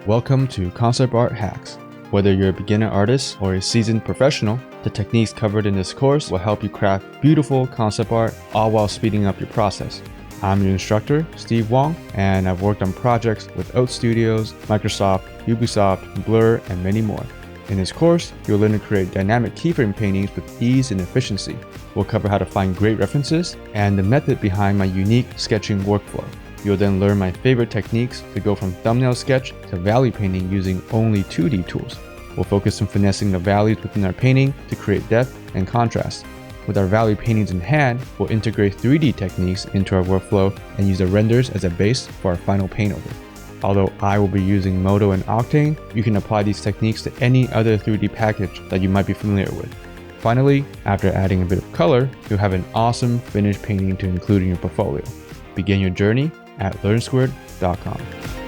Welcome to Concept Art Hacks. Whether you're a beginner artist or a seasoned professional, the techniques covered in this course will help you craft beautiful concept art, all while speeding up your process. I'm your instructor, Steve Wang, and I've worked on projects with Oat Studios, Microsoft, Ubisoft, Blur, and many more. In this course, you'll learn to create dynamic keyframe paintings with ease and efficiency. We'll cover how to find great references and the method behind my unique sketching workflow. You'll then learn my favorite techniques to go from thumbnail sketch to valley painting using only 2D tools. We'll focus on finessing the valleys within our painting to create depth and contrast. With our valley paintings in hand, we'll integrate 3D techniques into our workflow and use the renders as a base for our final paint over. Although I will be using Modo and Octane, you can apply these techniques to any other 3D package that you might be familiar with. Finally, after adding a bit of color, you'll have an awesome finished painting to include in your portfolio. Begin your journey at learnsquared.com.